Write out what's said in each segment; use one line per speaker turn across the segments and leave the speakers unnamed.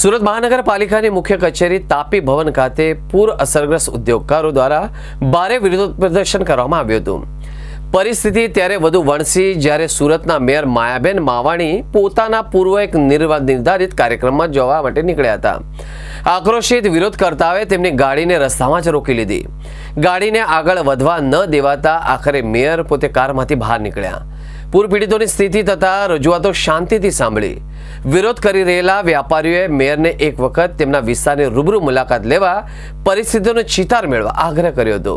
સુરત મહાનગરપાલિકાની મુખ્ય કચેરી તાપી ભવન ખાતે પૂર અસરગ્રસ્ત ઉદ્યોગકારો દ્વારા ભારે વિરોધ પ્રદર્શન કરવામાં આવ્યું હતું। પરિસ્થિતિ ત્યારે વધુ વણસી જ્યારે સુરતના મેયર માયાબેન માવાણી પોતાના પૂર્વ એક નિર્ધારિત કાર્યક્રમમાં જવા માટે નીકળ્યા હતા। આક્રોશિત વિરોધકર્તાઓએ તેમની ગાડીને રસ્તામાં જ રોકી લીધી। ગાડીને આગળ વધવા ન દેવાતા આખરે મેયર પોતે કારમાંથી બહાર નીકળ્યા। પૂર પીડિતોની સ્થિતિ તથા રજૂઆતો શાંતિથી સાંભળી વિરોધ કરી રહેલા વ્યાપારીઓએ મેયરને એક વખત તેમના વિસ્તારની રૂબરૂ મુલાકાત લેવા પરિસ્થિતિનો ચિતાર મેળવવા આગ્રહ કર્યો હતો।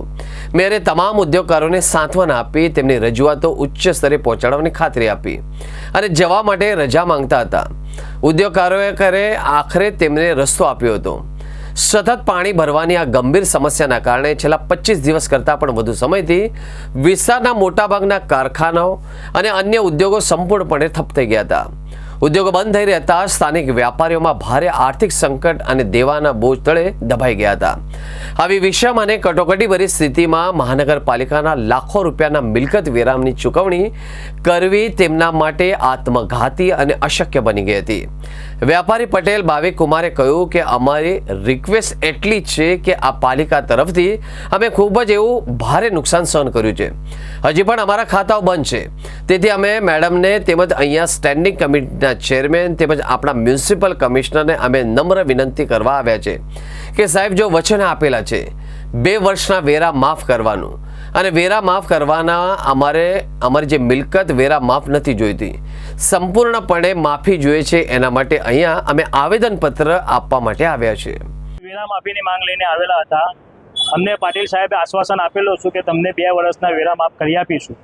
મેયરે તમામ ઉદ્યોગકારોને સાંત્વના આપી તેમની રજૂઆતો ઉચ્ચ સ્તરે પહોંચાડવાની ખાતરી આપી અને જવા માટે રજા માંગતા હતા। ઉદ્યોગકારોએ આખરે તેમને રસ્તો આપ્યો હતો। સતત પાણી ભરવાની આ ગંભીર સમસ્યાના કારણે છેલ્લા 25 દિવસ કરતાં પણ વધુ સમયથી વિસ્તારના મોટાભાગના કારખાનાઓ અને અન્ય ઉદ્યોગો સંપૂર્ણપણે ઠપ થઈ ગયા હતા। ઉદ્યોગો બંધ થઈ રહેતા સ્થાનિક વ્યાપારીઓમાં ભારે આર્થિક સંકટ અને દેવાના બોજ તળે દબાઈ ગયા હતા। આવી વિષમ અને કટોકટીભરી સ્થિતિમાં મહાનગરપાલિકાના લાખો રૂપિયાના મિલકત વેરાની ચૂકવણી કરવી તેમના માટે આત્મઘાતી અને અશક્ય બની ગઈ હતી। વ્યાપારી પટેલ ભાવિક કુમારે કહ્યું કે અમારી રિક્વેસ્ટ એટલી જ છે કે આ પાલિકા તરફથી અમે ખૂબ જ એવું ભારે નુકસાન સહન કર્યું છે। હજી પણ અમારા ખાતાઓ બંધ છે, તેથી અમે મેડમને તેમજ અહીંયા સ્ટેન્ડિંગ કમિટીના ચેરમેન તેમજ આપણા મ્યુનિસિપલ કમિશનરને અમે નમ્ર વિનંતી કરવા આવ્યા છે કે સાહેબ જો વચન આપેલા છે 2 વર્ષના વેરા માફ કરવાનું અને વેરા માફ કરવાના અમારી જે મિલકત વેરા માફ નથી જોઈતી, સંપૂર્ણપણે માફી જોઈએ છે। એના માટે અહીંયા અમે આવેદનપત્ર આપવા માટે આવ્યા છે।
વેરા માફીની માંગ લઈને આવેલા હતા। અમને પાટીલ સાહેબે આશ્વાસન આપેલું હતું કે તમને 2 વર્ષના વેરા માફ કરી આપીશું,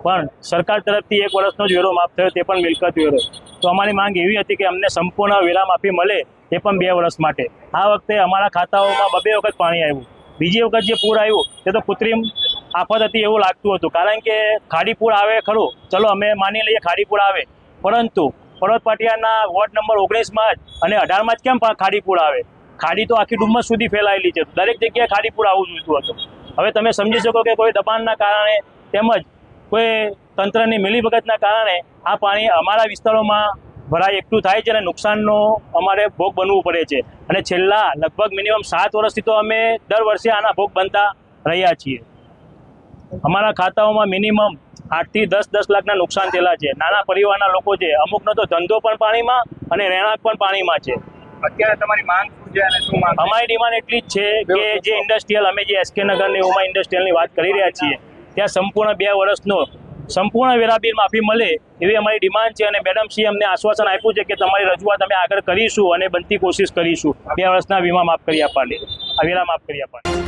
પણ સરકાર તરફથી 1 વર્ષનો જ વેરો માફ થયો, તે પણ મિલકત વેરો। તો અમારી માંગ એવી હતી કે અમને સંપૂર્ણ વેરા માફી મળે, તે પણ 2 વર્ષ માટે। આ વખતે અમારા ખાતાઓમાં 2 વખત પાણી આવ્યું। બીજી વખત જે પૂર આવ્યું તે તો કૃત્રિમ આફત હતી એવું લાગતું હતું, કારણ કે ખાડી પૂર આવે ખરું, ચલો અમે માની લઈએ ખાડી પૂર આવે, પરંતુ પર્વત પાટિયાના વોર્ડ નંબર 19માં જ અને 18માં જ કેમ ખાડી પૂર આવે? ખાડી તો આખી ડુમ્મસ સુધી ફેલાયેલી છે, દરેક જગ્યાએ ખાડી પૂર આવવું જોઈતું હતું। હવે તમે સમજી શકો કે કોઈ દબાણના કારણે તેમજ કોઈ તંત્રની મિલીભગતના કારણે આ પાણી અમારા વિસ્તારોમાં ભરાઈ એકઠું થાય છે અને નુકસાનનો અમારે ભોગ બનવું પડે છે। અને છેલ્લા લગભગ મિનિમમ 7 વર્ષથી તો અમે દર વર્ષે આના ભોગ બનતા રહ્યા છીએ। અમારા ખાતાઓમાં મિનિમમ 8 થી 10 લાખના નુકસાન થયેલા છે। નાના પરિવારના લોકો છે, અમુકનો તો ધંધો પણ પાણીમાં અને રહેણાંક પણ પાણીમાં છે।
અત્યારે તમારી માંગ શું છે અને શું માંગ?
અમારી ડિમાન્ડ એટલી જ છે કે જે ઇન્ડસ્ટ્રીયલ અમે જે SK નગરની ઉમા ઇન્ડસ્ટ્રીયલની વાત કરી રહ્યા છીએ ત્યાં સંપૂર્ણ 2 વર્ષનો સંપૂર્ણ વેરાબિલ માફી મળે એવી અમારી ડિમાન્ડ છે। અને મેડમશ્રીએ અમને આશ્વાસન આપ્યું છે કે તમારી રજૂઆત અમે આગળ કરીશું અને બનતી કોશિશ કરીશું 2 વર્ષના વીમા માફ કરી આપવાની, વેરા માફ કરી આપવાની।